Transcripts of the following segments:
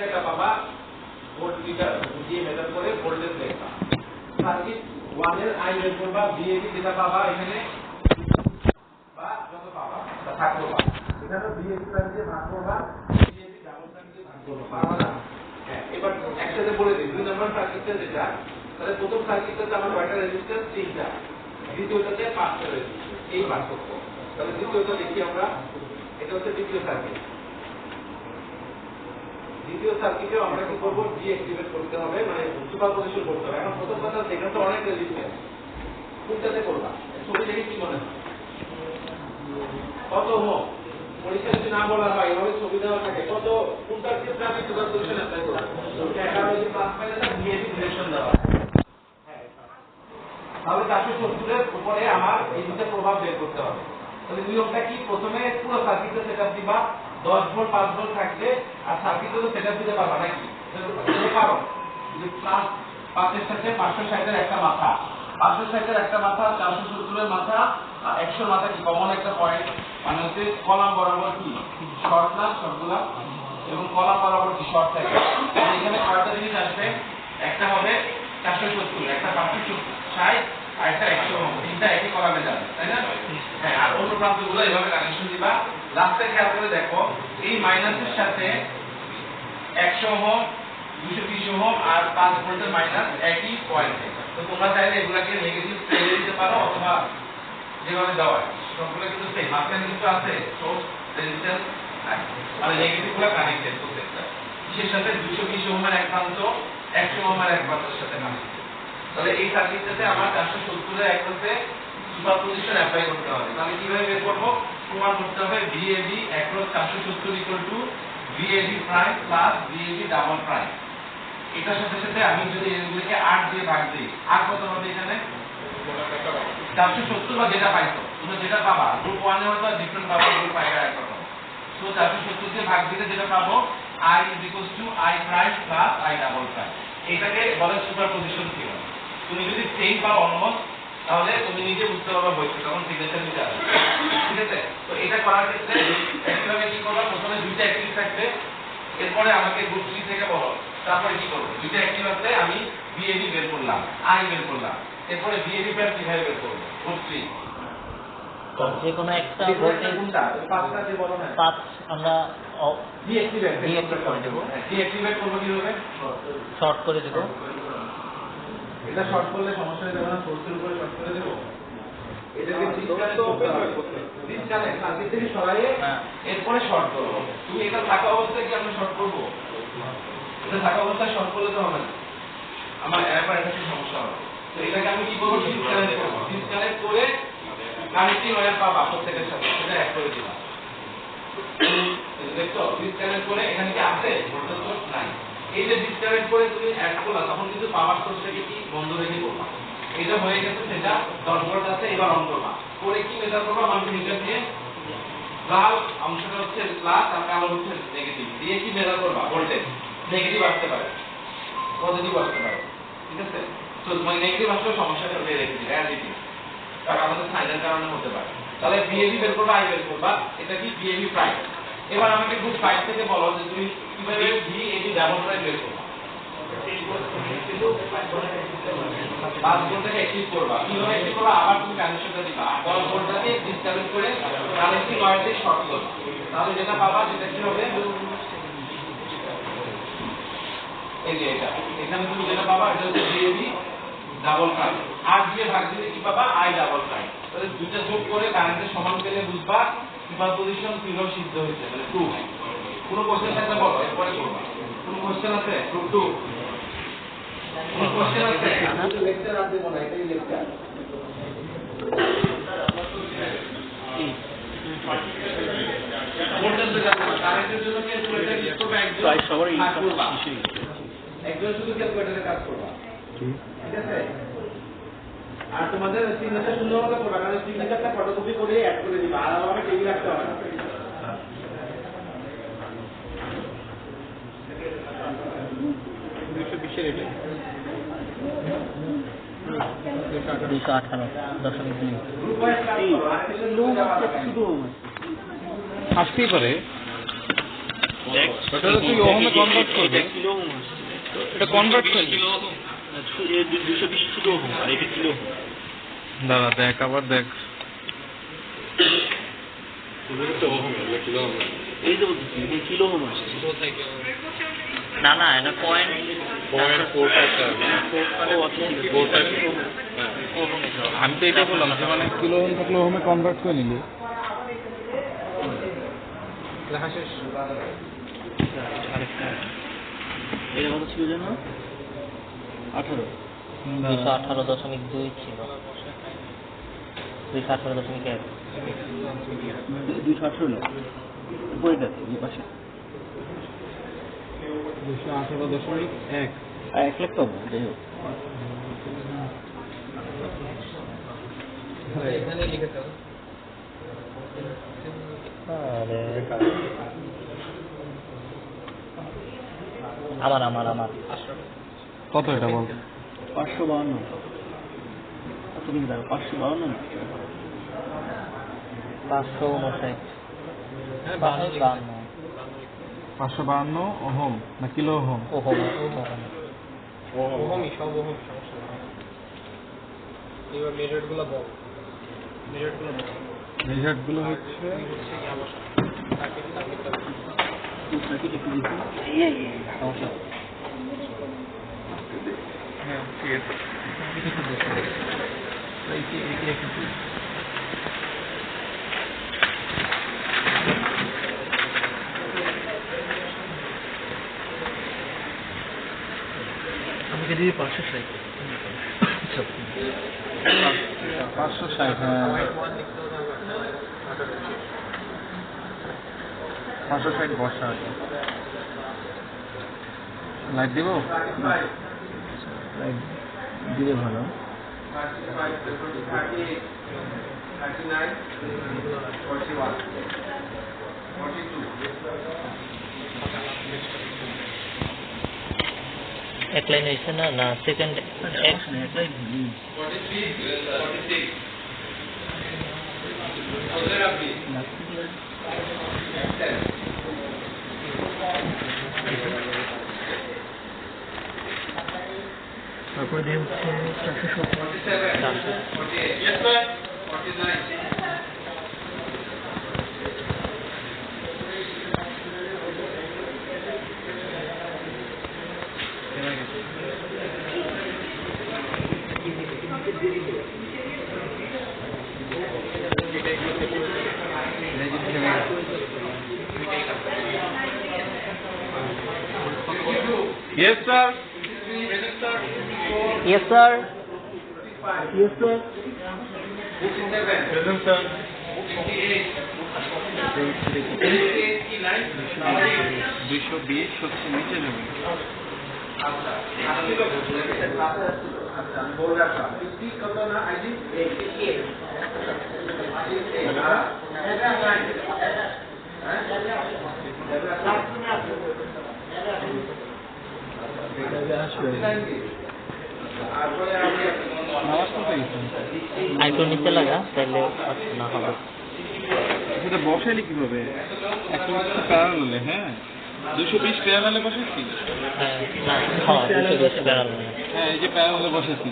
একটা পাবা ভোল্টমিটার দিয়ে মেজার করে ভোল্টেজ দেখবা। সার্কিট 1 এর আই বের করবা, VAB যেটা পাবা এখানে বা যত পাবা তা ভাগ করবা। এখানে VAB প্রাইম দিয়ে ভাগ করবা, VAB ডাবল প্রাইম দিয়ে ভাগ করবা। পারবা না? হ্যাঁ, এবার একসাথে বলে দিই। 2 নম্বর সার্কিটটা যেটা, তাহলে প্রথম সার্কিটটাতে আমার কয়টা রেজিস্ট্যান্স? 3টা। দ্বিতীয়টাতে 5টা রেজিস্ট্যান্স। এই পার্থক্য। তাহলে দ্বিতীয়টা দেখি আমরা। এটা হচ্ছে দ্বিতীয় সার্কিট। দ্বিতীয় সার্কিটেও আমরা কি করব? ডিঅ্যাক্টিভেট করতে হবে, মানে সুপারপজিশন করতে হবে। এখন প্রথম কথা, এখানে তো অনেক রেজিস্ট্যান্স, কোনটাতে করবা? ছবি দেখে কি মনে হয়? কত ওহম? পরীক্ষা যদি না বলা হয়, এভাবে ছবি দেওয়া থাকে, কত কোনটার ক্ষেত্রে আমি সুপারপজিশন অ্যাপ্লাই করব? 11 যদি প্লাস মাইনাস ভিএবি ডিরেকশন দেওয়া। হ্যাঁ, তাহলে 470 এর উপরে আমার এই দুটো প্রভাব বের করতে হবে। তাহলে নিয়মটা কি? প্রথমে পুরো সার্কিটে সেটআপ দিবা, 10 ভোল্ট 5 ভোল্ট থাকবে, আর সার্কিটে তো সেটআপ দিতে পারবা নাকি? এর কারণ যে প্লাস 5 এর সাথে 560 এর একটা মাথা, 560 এর একটা মাথা, 470 এর মাথা, 100 এর মাথা কি কমন একটা পয়েন্ট, মানে হচ্ছে কলাম বরাবর কি শর্ট না সবগুলা, এবং কলাম বরাবর কি শর্ট থাকে। এখানে কয়টা জিনিস আসবে? একটা হবে 470, একটা 560, আর একটা 100, তিনটা একই কলামে যাবে, তাই না? হ্যাঁ, আর অন্য প্রান্তগুলো এভাবে কানেকশন দিবা। লাস্টে খেয়াল করে দেখো, এই মাইনাসের সাথে 100 ওহম, 220 ওহম আর 5 ভোল্টের মাইনাস একই পয়েন্টে। তো তোমরা চাইলে এগুলাকে নেগেটিভ ফেলে দিতে পারো, অথবা যেভাবে দেওয়া হয় সবগুলো কিন্তু সেম, মাঝখানে কিন্তু আছে সোর্স রেজিস্ট্যান্স, মানে নেগেটিভ গুলো কানেক্টেড প্রত্যেকটা। বিশেষ সাথে 220 ওহমের এক প্রান্ত 100 ওহমের এক প্রান্তের সাথে কানেক্টেড। তাহলে এই সার্কিটটাতে আমার 470 এর একসাথে সুপারপজিশন অ্যাপ্লাই করতে হবে। তাহলে কিভাবে বের করব? প্রমাণ করতে হবে VAB across 470 equal to VAB prime plus VAB double prime। এটার সাথে সাথে আমি যদি এগুলোকে 8 দিয়ে ভাগ দিই, 8 কত হবে এখানে? 470 বা যেটা পাইছো, তোমরা যেটা পাবা, গ্রুপ 1 এ হয়তো ডিফারেন্ট পাবো, গ্রুপ 5 এর একটা পাবো। সো 470 দিয়ে ভাগ দিলে যেটা পাবো, I I prime plus I double prime। এটাকে বলে সুপারপজিশন থিওরেম। তুমি যদি সেম বা অনমোস, তাহলে তুমি নিজে বুঝতে পারবে বইতে, তখন সিগনেচার নিতে আসবে, ঠিক আছে? তো এটা করার ক্ষেত্রে একইভাবে কি করবা? প্রথমে দুইটা অ্যাক্টিভ থাকবে, এরপরে আমাকে গ্রুপ 3 থেকে বলো, তারপরে কি করব? দুইটা অ্যাক্টিভ আছে, আমি VAB বের করলাম, I বের করলাম, এরপরে VAB প্রাইম কিভাবে বের করব? গ্রুপ 3 যে কোনো একটা ভোল্টেজ কোনটা? 5টা যে বলো না, 5 আমরা ডিঅ্যাক্টিভেট করে দেব। ডিঅ্যাক্টিভেট করব কিভাবে? শর্ট করে দেব। এটা শর্ট করলে সমস্যা হয়ে যাবে না? সোর্সের উপরে শর্ট করে দেব। এটাকে ডিসকানেক্ট করতে হবে, ডিসকানেক্ট সার্কিট থেকে সরাইয়ে এরপরে শর্ট করব। তুমি এটা থাকা অবস্থায় কি আমরা শর্ট করব? এটা থাকা অবস্থায় শর্ট করলে তো হবে না, আমার এরপর একটা সমস্যা হবে। তো এটাকে আমি কি করব? ডিসকানেক্ট করব। ডিসকানেক্ট করে কানেক্টিং ওয়্যার পাবা প্রত্যেকের সাথে, সেটা অ্যাড করে দিবা। দেখো, ডিসকানেক্ট করে এখানে কি আছে? ভোল্টেজ সোর্স নাই। এই যে ডিসকানেক্ট করে তুমি অ্যাড করলা, তখন কিন্তু পাওয়ার সোর্সটাকে কি বন্ধ রেখে করবা। এটা হয়ে গেছে, সেটা 10 ভোল্ট আছে, এবার অন করবা। করে কি মেজার করবা? মাল্টিমিটার দিয়ে লাল অংশটা হচ্ছে প্লাস আর কালো হচ্ছে নেগেটিভ, দিয়ে কি মেজার করবা? ভোল্টেজ। নেগেটিভ আসতে পারে, পজিটিভ আসতে পারে, ঠিক আছে? তো মানে নেগেটিভ আসলে সমস্যাটা হয়ে রেখেছি, অ্যাডিটিভ, কারণ আমাদের সাইনের কারণে হতে পারে। তাহলে VAB বের করবা, I বের করবা, এটা কি VAB প্রাইম। এবার আমাকে গ্রুপ 5 থেকে বলো যে তুমি কিভাবে VAB ডাবল প্রাইম বের করবা। 5 ভোল্টটাকে অ্যাক্টিভ করবা, কিভাবে অ্যাক্টিভ করবা? আবার তুমি কানেকশনটা দিবা, 10 ভোল্টটাকে ডিসকানেক্ট করে কানেক্টিং ওয়্যার দিয়ে শর্ট করবা। তাহলে যেটা পাবা সেটা কি হবে? এই যে এটা, এখানে তুমি যেটা পাবা এটা হচ্ছে VAB ডাবল প্রাইম। 8 দিয়ে ভাগ দিলে কি পাবা? I double prime. তাহলে দুইটা যোগ করে কারেন্টের সমান পেলে বুঝবা সুপারপজিশন থিওরেম সিদ্ধ হয়েছে, মানে প্রুফ। কোনো কোশ্চেন থাকলে বলো, এরপরে করবা। কোনো কোশ্চেন আছে? গ্রুপ 2 কোনো কোশ্চেন আছে? লেকচার আর দেব না, এটাই লেকচার। ভোল্টেজ জানো না, কারেন্টের জন্য ক্যালকুলেটর ইউজ করবে, একজন সবারই একজন শুধু ক্যালকুলেটরে কাজ করবা, ঠিক আছে? আর তোমাদের সিগনেচার সুন্দরভাবে করবা, কারণ সিগনেচারটা ফটোকপি করে অ্যাড করে দিবা, আর আলাদা টেবিল রাখতে হবে না। আসতেই পারে। ওটা তো তুই ওহমে কনভার্ট করবি, কিলো ওহম আসছে। এটা কনভার্ট করবি। 220 কিলো ওহম আর এটা কিলো ওহম। দাঁড়া দেখ, আবার দেখ। এই যে বলতেছি এখানে কিলো ওহম আসছে। না না, এটা পয়েন্ট আমি তো এটা বললাম যে মানে কিলো ওহম থাকলে ওহমে কনভার্ট করে নিলি। লেখা শেষ। এটা কত ছিল যেন? 18। 218.2 ছিল, 218.1। 218 না উপরেটাতে এই পাশে 218.1। আর 1 লাখ পাবো যাই হোক। এখানে লিখে দাও। আরে আমার কত এটা বল? 552 কত লিখে দাও? 552 না 559। হ্যাঁ 552 ওহম না কিলো ওহম? ওহমই সব ওহম, সমস্যা নেই। এবার মেজার্ড গুলো বল। রেজাল্ট গুলো হচ্ছে সার্কিট একটু দেখি। সমস্যা হ্যাঁ ঠিক আছে। আমাকে দিয়ে 560। 560, হ্যাঁ 560 বর্ষা আছে। লাইট দিব? দিলে ভালো। এক লাইন হয়েছে না? না সেকেন্ড এক একটাই তারপরে দিয়ে হচ্ছে 470। Yes sir. Yes sir. Yes sir. Present sir. 220 হচ্ছে নিচে যাবে। আইটো নিচে লাগা তাহলে না হবে। সেটা বসাইলি কিভাবে? একটা প্যারালালে, হ্যাঁ 220 প্যারালালে বসাচ্ছি। হ্যাঁ না, হ্যাঁ 220 প্যারাল। হ্যাঁ এই যে প্যারালালে বসাচ্ছি।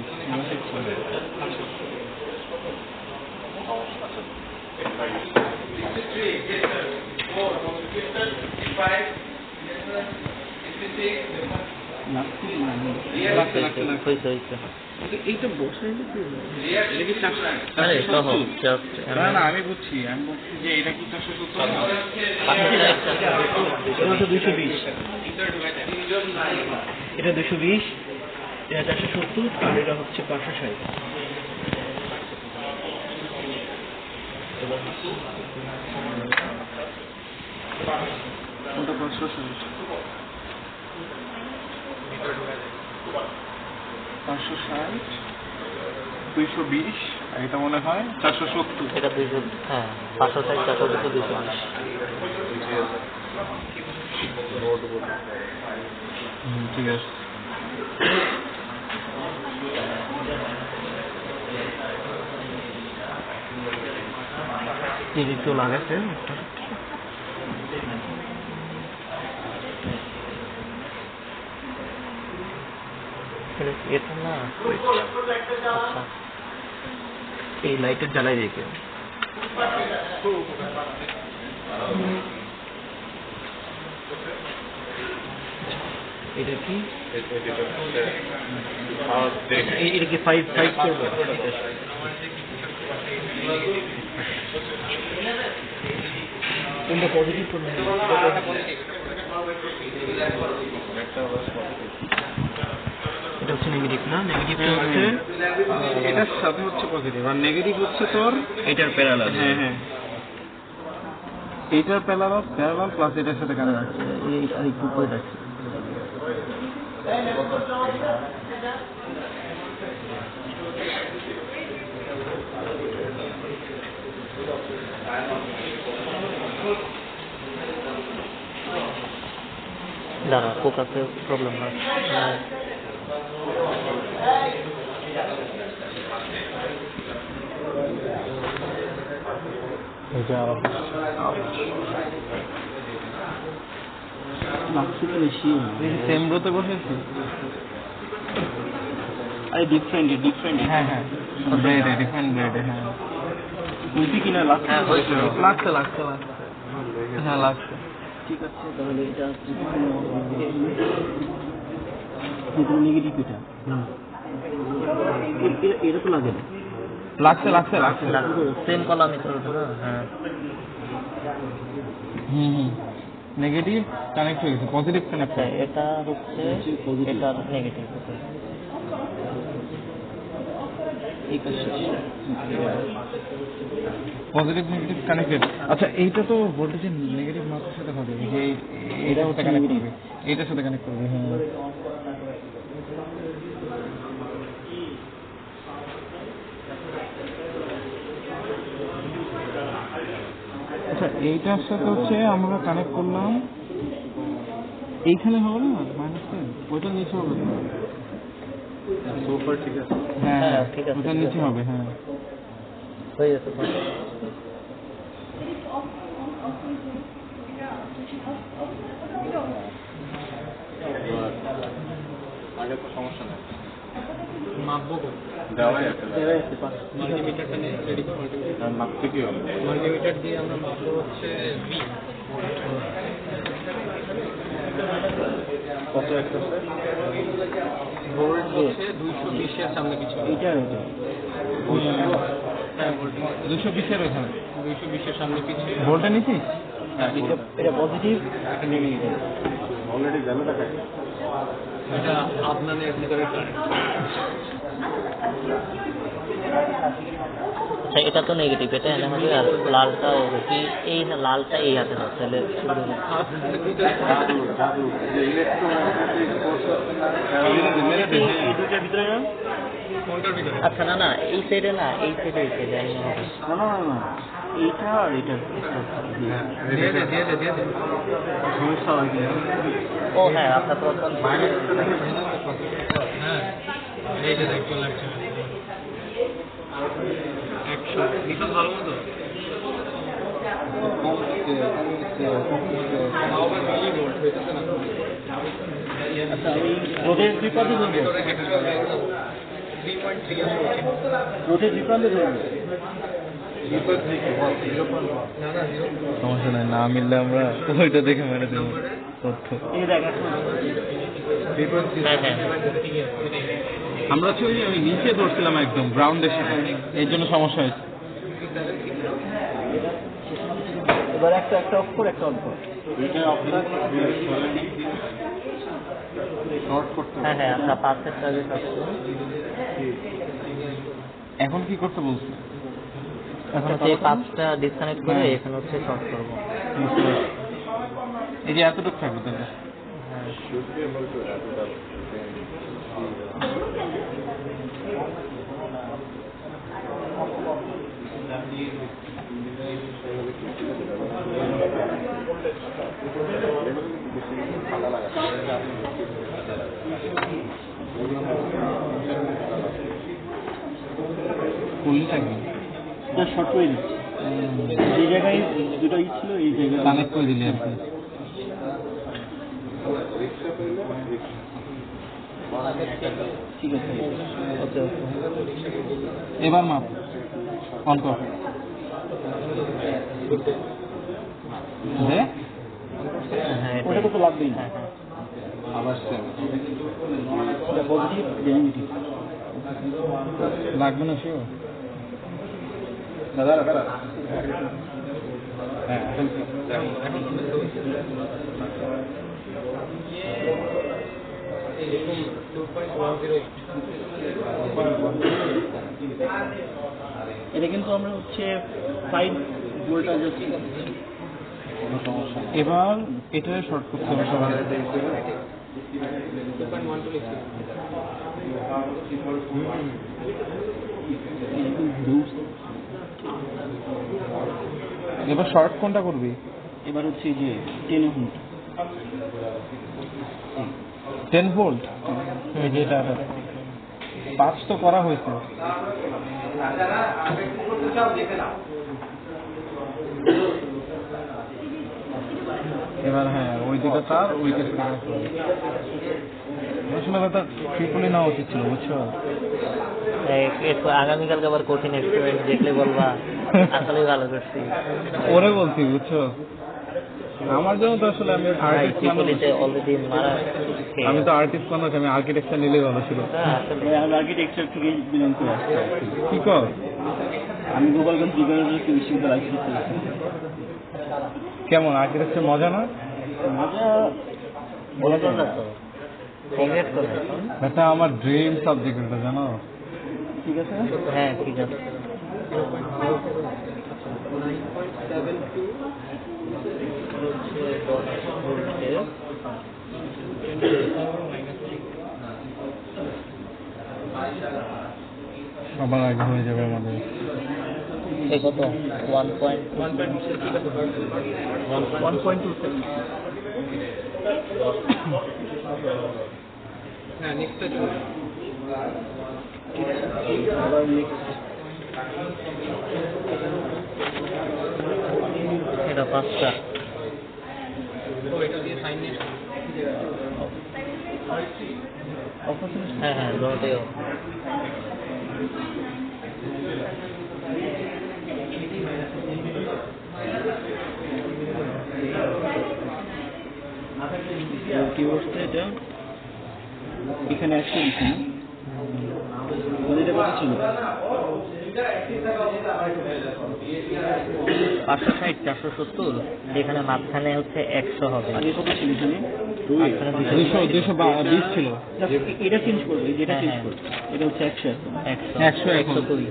এইটা বসাইলে কি হবে? এটা কি 470? আরে সহজ, জাস্ট না না আমি বলছি যে এটা কি 470 না? এটা হচ্ছে 220, এটা 220, এটা 470 আর এটা হচ্ছে 560। ওটা 560, 220 আর এটা মনে হয় 470। এটা 200, হ্যাঁ 560 420 220। ঠিক আছে। একটু লাগাচ্ছে এটা না আচ্ছা এই লাইটের জ্বালাই রেখে এটা কি এটা কি 5 করবো কোনটা পজিটিভ করবো এটা হচ্ছে নেগেটিভ না নেগেটিভটা হচ্ছে এটার সাথে হচ্ছে পজিটিভ আর নেগেটিভ হচ্ছে তোর এটার প্যারালাল হ্যাঁ এইটার প্যারালাল প্লাস এটার সাথে কানেক্ট আছে এই আর একটু উপরে যাচ্ছে দাঁড়া ফোকাসে প্রবলেম হয় সেম রোতে বসেছি আরে ডিফারেন্ট হ্যাঁ ব্রেডে ডিফারেন্ট ব্রেডে হ্যাঁ বুঝি কিনা লাগছে হ্যাঁ হয়েছে লাগছে হ্যাঁ লাগছে ঠিক আছে তাহলে এটা নেগেটিভ এটা তো লাগে লাগছে সেম কলামে চলবে না হ্যাঁ নেগেটিভ কানেক্ট হয়ে গেছে পজিটিভ কানেক্ট আচ্ছা এটা হচ্ছে এটা নেগেটিভ এই কাজটা পজিটিভ নেগেটিভ কানেক্টেড আচ্ছা এইটা তো ভোল্টেজের নেগেটিভ মাত্রার সাথে হবে যে এটার সাথে কানেক্ট করবে এইটার সাথে কানেক্ট করবে হ্যাঁ আচ্ছা এইটার সাথে হচ্ছে আমরা কানেক্ট করলাম এইখানে হবে না মাইনাস টেন ওইটার নিচে হবে ঠিক আছে ওটার নিচে হবে হ্যাঁ হয়ে গেছে আগে তো সমস্যা নেই মাপবো দেওয়াই আছে মাল্টিমিটারটা নিয়ে রেডি আর মাপতে কি হবে মাল্টিমিটার দিয়ে আমরা মাপবো হচ্ছে ভি কত একটা ভোল্ট হচ্ছে 220 এর সামনে পিছনে এটা হ্যাঁ ভোল্ট 220 এর ওখানে 220 এর সামনে পিছনে ভোল্টটা নিছিস হ্যাঁ এটা পজিটিভ এটা নেগেটিভ অলরেডি ভ্যালু দেখায় এটা আপনাদের ভিতরে কারেন্ট আচ্ছা এটা তো নেগেটিভ এটা এনে হবে আর লালটা কি এই লালটা এই হাতে না তাহলে কোনটার ভিতরে আচ্ছা না এই সাইডে না এই সাইডে না এইটা আর এটা দিয়ে দে সমস্যা হয় কি ও হ্যাঁ আপনার প্রথম হ্যাঁ এই যে দেখ চলে আসছে 100 নিশান ভালো মতো আচ্ছা রোধের বিপদে ধরবো রোধের বিপদে ধরবো সমস্যা নাই না মিললে আমরা ওইটা দেখে মেরে দেবো তথ্য হ্যাঁ আমরা হচ্ছে ওই নিচে ধরছিলাম একদম গ্রাউন্ডের সাথে এর জন্য সমস্যা হয়েছে এবার একটা অফ করে একটা অন কর হ্যাঁ আমরা পাঁচের কাজে কাজ এখন কি করতে বলছো এখন হচ্ছে এই পাঁচটা ডিসকানেক্ট করে এখানে হচ্ছে শর্ট করবো এই যে এতটুকু থাকবে তাহলে করলে থাকবে শর্ট করে দিচ্ছি যে জায়গায় দুটো ছিল এই জায়গায় কানেক্ট করে দিলে আর কি ঠিক আছে, ওকে। এবার মাপ অন কর দে। হ্যাঁ ওটা তো লাগবেই না। আবার পজিটিভ নেগেটিভ লাগবে না শিওর দাদা দাদা। হ্যাঁ এটা কিন্তু আমরা হচ্ছে 5 ভোল্ট অ্যাডজাস্ট করছি। এবার এটা শর্ট করতে হবে সবার। এবার শর্ট কোনটা করবি? এবার হচ্ছে যে 10 ভোল্ট 10 ভোল্ট যেটা 5 তো করা হয়েছে। এবার হ্যাঁ ওই দিকে তার ওই দিকে আসলে কথা ট্রিপলি নেওয়া উচিত ছিল বুঝছো। একটু আগামীকালকে আবার কঠিন এক্সপেরিমেন্ট দেখলে বলবা আসলেই ভালো করছি। ওরে বলছি বুঝছো, আমার জন্য তো আসলে আমি আর্টিস্ট ট্রিপলিতে অলরেডি মারা আমি তো আর্টিস্ট মানুষ, আমি আর্কিটেকচার নিলেই ভালো ছিল। আমি আর্কিটেকচার থেকে বিলং করে আসছি। কি কর? আমি গোপালগঞ্জ বিশ্ববিদ্যালয় বিশ্ববিদ্যালয় করেছি। কেমন আর্কিটেকচার মজা না? মজা বলা যায় না তো, রিগ্রেট করে। এটা আমার ড্রিম সাবজেক্ট, এটা জানো। ঠিক আছে, হ্যাঁ ঠিক আছে। সবার আগে হয়ে যাবে আমাদের। এই কত 1.27। হ্যাঁ নেক্সটটা চলো। আবার নেক্সট এটা 5টা। তো এটা দিয়ে সাইন নিয়ে হ্যাঁ হ্যাঁ দুটোতেও। কি অবস্থা এটা? এখানে 100 দিচ্ছি না, এটা কত ছিল? 560 470। এখানে মাঝখানে হচ্ছে 100 হবে। আগে কত ছিল এখানে? মাঝখানে 220 ছিল। এটা চেঞ্জ করবে, যেটা হ্যাঁ, চেঞ্জ হ্যাঁ। করবে। এটা হচ্ছে 100 এখন। 100 এখন। 120।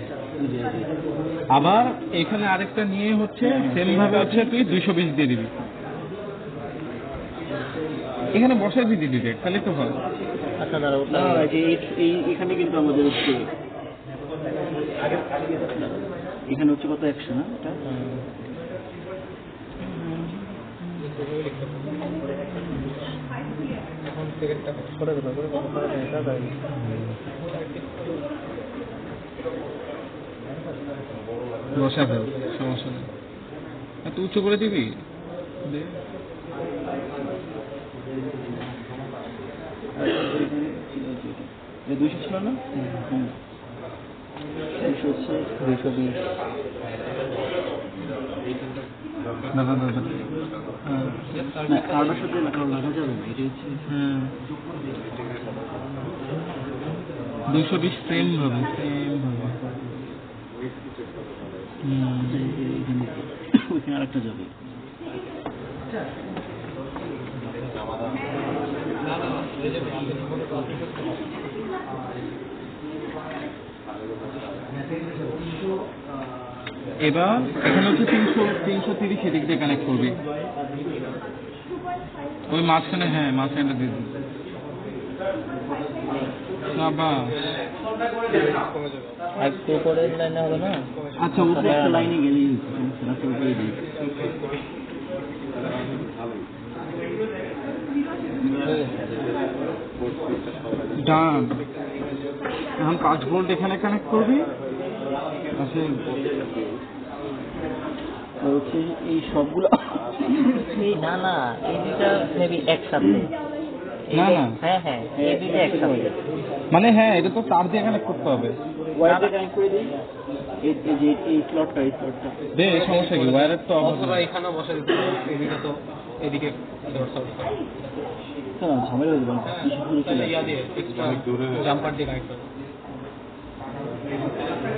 আবার এখানে আরেকটা নিয়ে হচ্ছে সেম ভাবে হচ্ছে তুই 220 দিয়ে দিবি। এখানে বসাই দিবি ডিরেক্ট, তাহলে তো ভালো। আচ্ছা দাঁড়াও, না যে এখানে কিন্তু আমাদের হচ্ছে এখানে হচ্ছে কত 100 না এটা? এখন সেকেন্ডটা করে দেবো বসা ফেল, সমস্যা নেই। এত উচ্চ করে দিবি দে। এটা 200 ছিল না? 200 হচ্ছে 220। না না না না, কার্ডের সাথে লাগা যাবে না, এটা হচ্ছে 220 সেম ভাবে ওইখানে আরেকটা যাবে। এবার এখানে হচ্ছে 330 এদিক দিয়ে কানেক্ট করবি ওই মাঝখানে। হ্যাঁ মাঝখানে দিয়ে দিবি। একটু করে লাইনে হবে না? আচ্ছা উপরে একটা লাইনে গেলেই সমস্যা না, উপরে দিই। ডান। এখন 5 ভোল্ট এখানে কানেক্ট করবি। আচ্ছা হচ্ছে এই সবগুলো এই না না, এই দুটা মেবি একসাথে। না না হ্যাঁ হ্যাঁ এই দুইটা একসাথে। মানে হ্যাঁ এটা তো তার দিয়ে কানেক্ট করতে হবে। ওয়াইফাই কানেক্ট করে দিই এই স্লটটা দে সমস্যা কি ওয়্যারের তো অভাব অথবা নেই। এখানেও বসে দিতে পারো, এদিকে তো এদিকে ঝামেলা হয়ে যাবে তাহলে ইয়া দিয়ে এক্সট্রা জাম্পার দিয়ে কানেক্ট করো,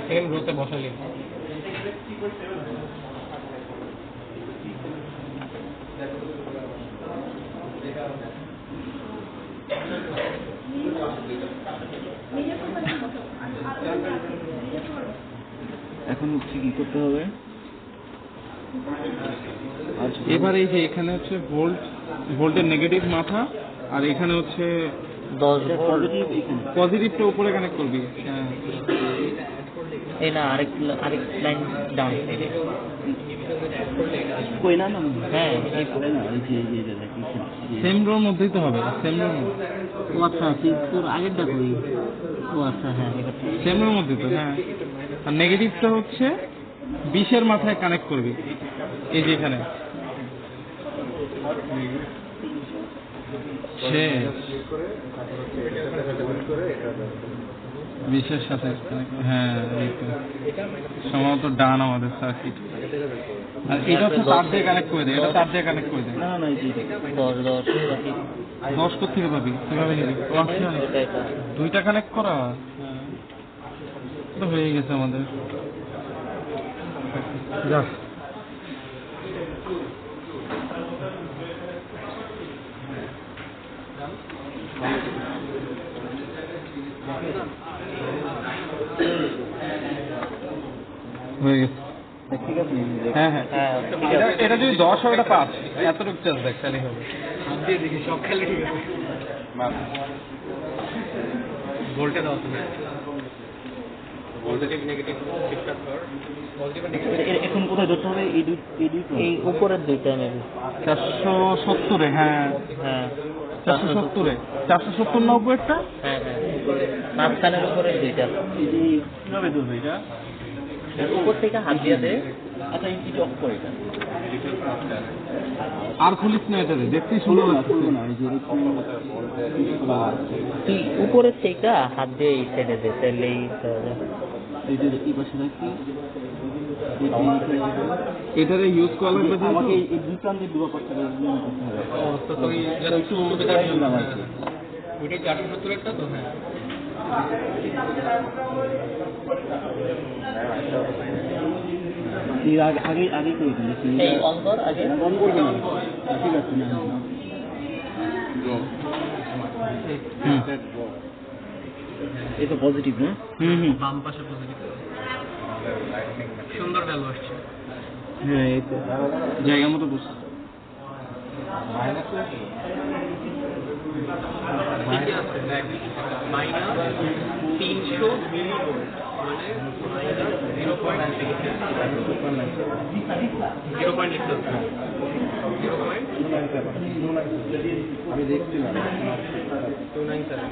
সেম রোতে বসালে। এখন হচ্ছে কি করতে হবে? এবার এই যে এখানে হচ্ছে ভোল্টের নেগেটিভ মাথা, আর এখানে হচ্ছে 10 ভোল্ট। পজিটিভটা উপরে কানেক্ট করবি। হ্যাঁ এই না আরেক লাইন ডাউন সাইডে। কই না না হ্যাঁ এই করে না এই যে সেম রোর মধ্যেই তো হবে, সেম রোর মধ্যে, ও আচ্ছা তোর আগেরটা কই? ও আচ্ছা হ্যাঁ এটা সেম রোর মধ্যে তো। হ্যাঁ আর নেগেটিভটা হচ্ছে 20-এর মাথায় কানেক্ট করবি, এই যে এখানে। শেষ 20-এর সাথে connect, হ্যাঁ এই তো সম্ভবত ডান আমাদের সার্কিট। আর এটা হচ্ছে তার দিয়ে কানেক্ট করে দে, এটা তার দিয়ে কানেক্ট করে দে। না না এই যে 10 বাকি 10 কোথা থেকে পাবি, কিভাবে নিবি? ও আচ্ছা, এটা দুইটা কানেক্ট করা তো হয়ে গেছে আমাদের। যা হয়ে গেছে। ঠিক আছে হ্যাঁ হ্যাঁ হ্যাঁ এটা যদি 10 হয়, এটা 5, এতটুকু চার্জ দেখ তাহলেই হবে। হাত দিয়ে দেখি সব খেলে ঠিক আছে। ভোল্টে দাও তুমি, পজিটিভ নেগেটিভ ঠিকঠাক কর, পজিটিভ আর নেগেটিভ। এখন কোথায় ধরতে হবে? এই উপরের দুইটা নেবে। 470-এ, হ্যাঁ হ্যাঁ 470-এ, 470-90-এরটা। হ্যাঁ হ্যাঁ মাঝখানের উপরের দুইটা। এই যে কিভাবে ধরবে এটা? উপর থেকে হাত দিয়ে দে। আচ্ছা এই যে অফ করে এটা আর খুলিস না এটা, দেখতেই সুন্দর লাগছে। না এই যে তুই উপরের থেকে হাত দিয়ে এই সাইডে দে, তাহলেই হয়ে যাবে। এই যে এই পাশে রাখি এটারে ইউজ করা লাগবে আমাকে এই দুই প্রান্তে দুবার করতে হবে। তো তুই একটু সুবিধার জন্য আর কি। ওইটাই 470-এরটা তো। হ্যাঁ এর আগে করে দিয়েছি এই অন্তর আগে বন্ধ করবে না। ঠিক আছে না এটা পজিটিভ না? বাম পাশে পজিটিভ, সুন্দর ভ্যালু আসছে। হ্যাঁ এই তো জায়গা মতো বসে। ঠিকই আছে, দেখ মাইনাস 300 মিলিভোল্ট মানে মাইনাস 0.6 আমি দেখছিলাম 297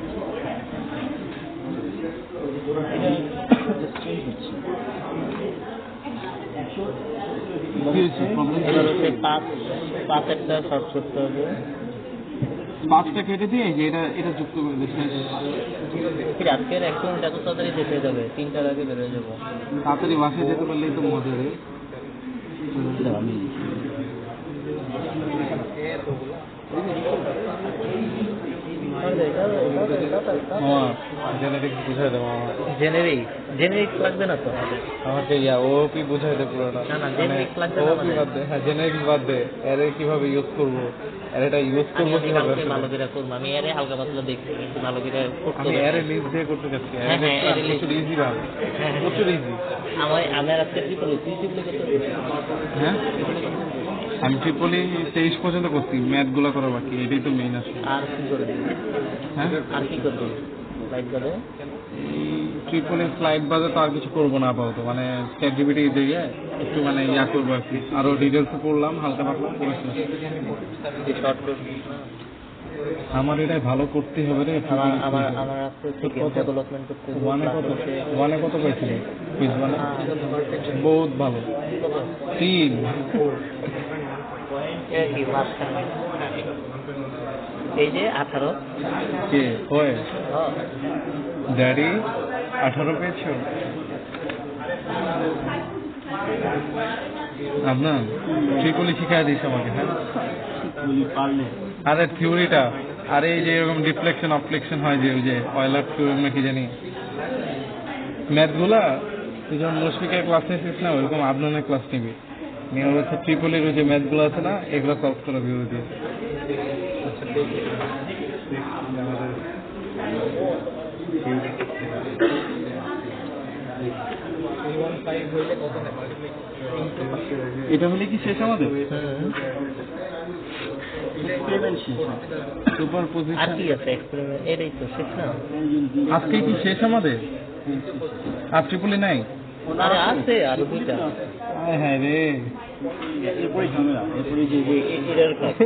এবার হচ্ছে পাঁচেরটা শর্ট করতে হবে। 5টা কেটে দিয়ে যে এটা যুক্ত করে দে, শেষ। ঠিক আজকের একদম এত তাড়াতাড়ি যেতে যাবে, 3টার আগে বেরোয় যাবো। তাড়াতাড়ি বাসায় যেতে পারলেই তো মজা রে। আমি জেনেটিক্স বুঝাই দেবো আমার। জেনেরিক লাগবে না তো? আমাকে ওপি বুঝাই দে পুরোটা। না না জেনেরিক লাগবে না। ওপি বাদ দে, হ্যাঁ জেনেটিক্স বাদ দে, এর কিভাবে ইউজ করবো, আর এটা ইউজ করবো কিভাবে। মালবিরা করবো, আমি এর হালকা পাতলা দেখছি কিন্তু মালবিরা করতে আমি হবে। এর নিজ দিয়ে করতে চাচ্ছি। হ্যাঁ, হ্যাঁ, এর প্রচুর ইজি ভাব, হ্যাঁ, হ্যাঁ। প্রচুর ইজি। আমার আজকে ট্রিপল করতে হবে। হ্যাঁ আমি ট্রিপলি 23 পর্যন্ত করছি, ম্যাথ গুলো করা বাকি, এটাই তো মেইন আসলে। আর কি করে দিবি? হ্যাঁ আর কি করবি? লাইট করে এই ট্রিপলি ফ্লাইট বাজে তো আর কিছু করবো না আপাতত, মানে চ্যাট জিপিটি দিয়ে একটু মানে ইয়া করবো আর কি, আরো ডিটেলসে পড়লাম হালকা পাতলা করেছি। শর্ট করবি। আমার এটাই ভালো করতে হবে রে। আমার আজকে থেকে ডেভেলপমেন্ট করতে হবে। ওয়ানে কত পাইছিলি? কুইজ ওয়ানে বহুত ভালো, 3। কি মাঝখানে এই যে 18 কে হয় হ্যাঁ। ড্যাডি 18 পেয়েছো আপনার ট্রিপলি শিখাই দিয়েছে আমাকে হ্যাঁ আরে থিওরিটা আরে এই যে এরকম ডিফ্লেকশন অফ্লেকশন হয় যে ওই যে অয়েলার থিওরেম নাকি জানি ম্যাথগুলা তুই যখন মুশফিকের ক্লাস নিয়েছিস না ওইরকম আদনানের ক্লাস নিবি নিয়ে ওর হচ্ছে ট্রিপলির ওই যে ম্যাথগুলো আছে না এগুলো সলভ করা ভিউ দিয়ে এটা হলে কি শেষ আমাদের সুপার আর পজিশন কি আছে এক্সপেরিমেন্ট এটাই তো শেষ না আজকে কি শেষ আমাদের আর ট্রিপলি নাই আরে আছে আর দুইটা হায় হায় রে এরপরে ঝামেলা এরপরে যে এটার কাজ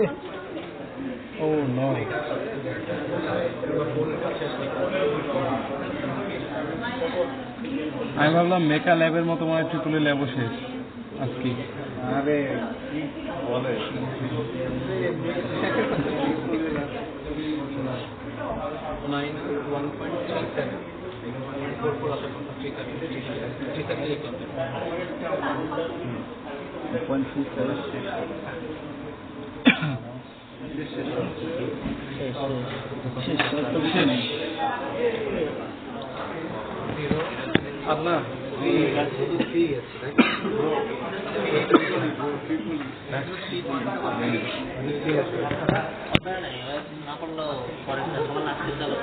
ও নো আমি ভাবলাম মেকা ল্যাবের মতো মনে হয় ট্রিপলি ল্যাবও শেষ আজকে আরে বলে আপনার না করলেও পরের সবার আসতে চালু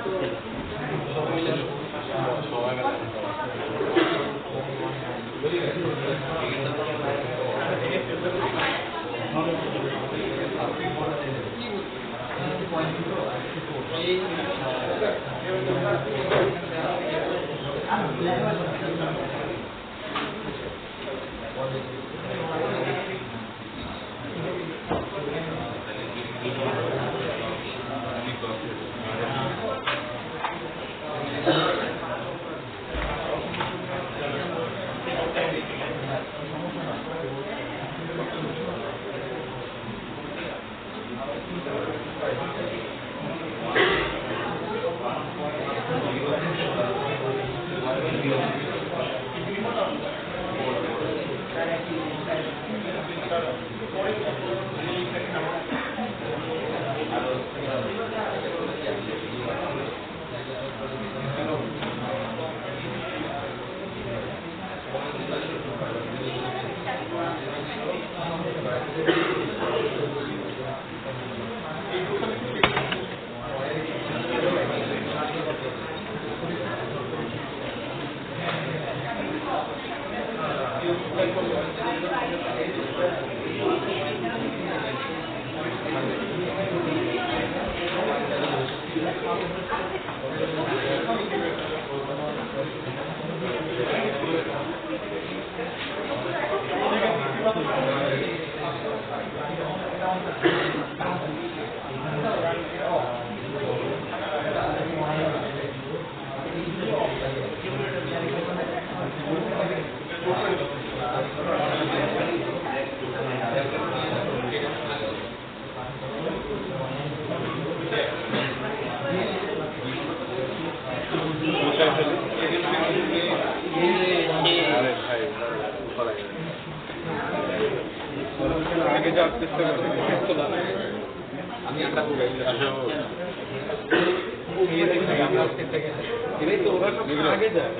আগে যাওয়ার চেষ্টা আমি একটা এটাই তো ওরা সব আগে যায়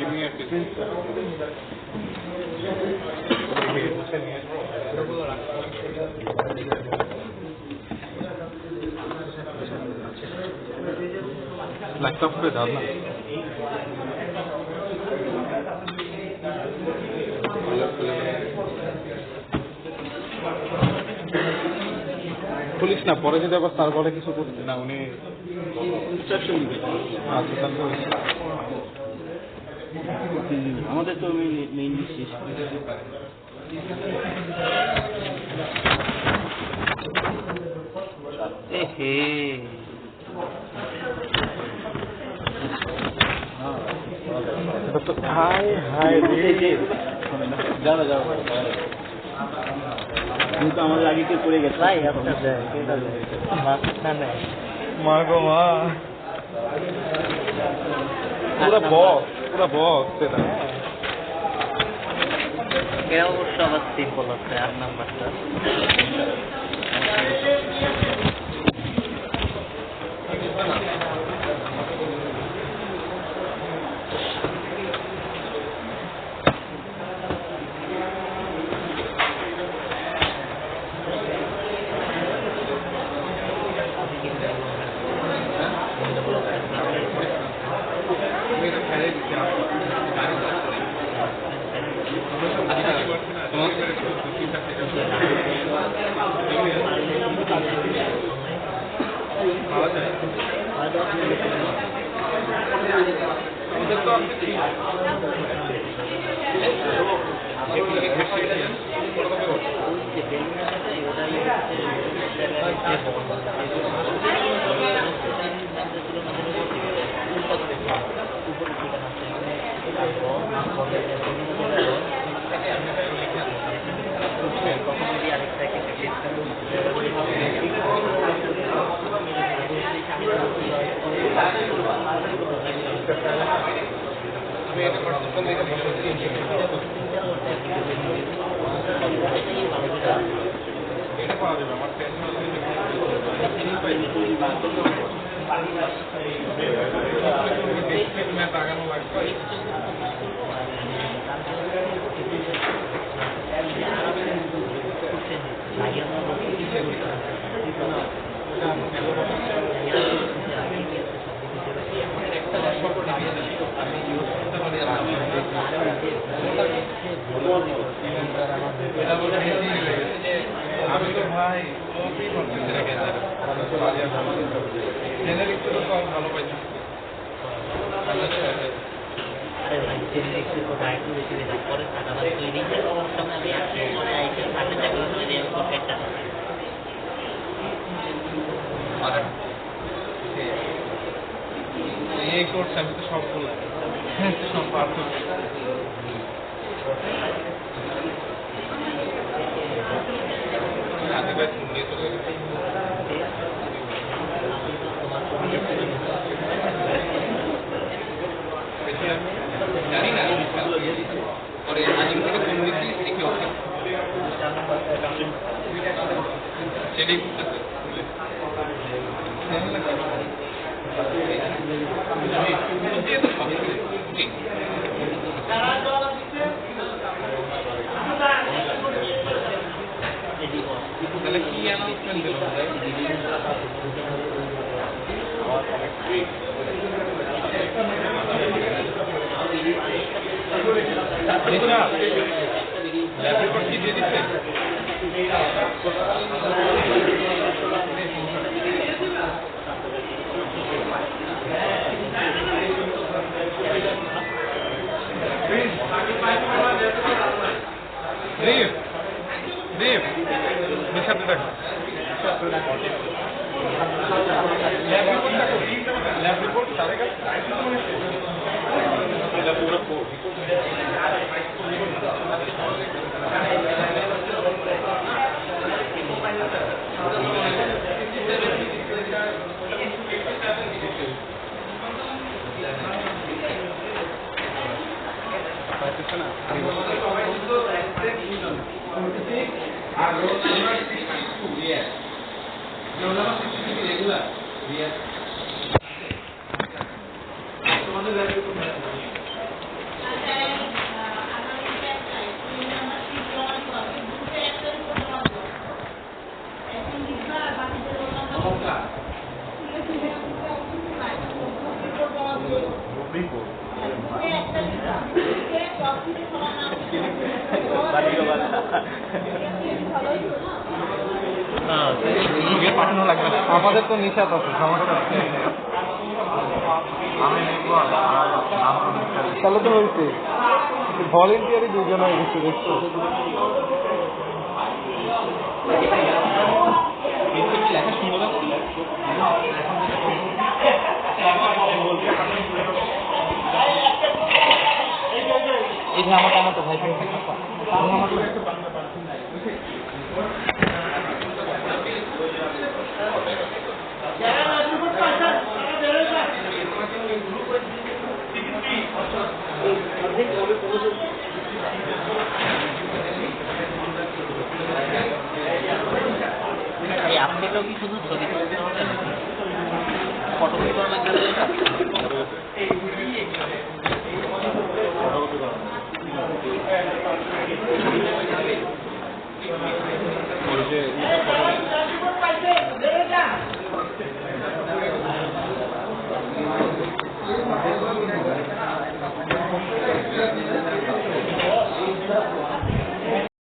ল্যাপটপ করে দাও না পুলিশ না পরে যদি আবার তার বলে কিছু করতে না উনি ইনস্ট্রাকশন দিবে আচ্ছা তাহলে আমাদের তো মেইনলি শেষ হায় হায় রে যাও যাও কিন্তু আমাদের আগে কেউ পড়ে গেছে ভাই আপনার মাঝখানে মা গো মা, পুরা বক্স এটা। এটা অবশ্য আবার সিম্পল আছে 8 নাম্বারটা। আমি তো ভাই ভালো পাইছি। আরে ভাই জেনারেট তো ডাইরেক্ট বেশি বেশি পরে টাকা বাদ তৈরি করে সামনে আমি আসলে পরে আইটেম সামনে টাকা তৈরি আমি কন্ট্যাক্ট এই কোর্স আমি তো সবগুলো সব পারফেক্ট। জানি না পরে আজিম থেকে ফোন দিচ্ছি দেখি ওকে সেটাই তাহলে কি অ্যানাউন্সমেন্ট দিল ল্যাব রিপোর্ট কি দিয়ে দিচ্ছে? দেব নিশাতে দেখো ল্যাব রিপোর্ট সাড়ে পাঠানো লাগবে না, আমাদের তো নিষেধ আছে সমস্যা। তাহলে তো হয়েছে ভলেন্টিয়ারই দুজন হয়ে গেছে দেখছো। এটা আমার টানা তো ভাই সেটাও কি শুধু ছবি তুলতে হবে নাকি ফটো করা লাগবে?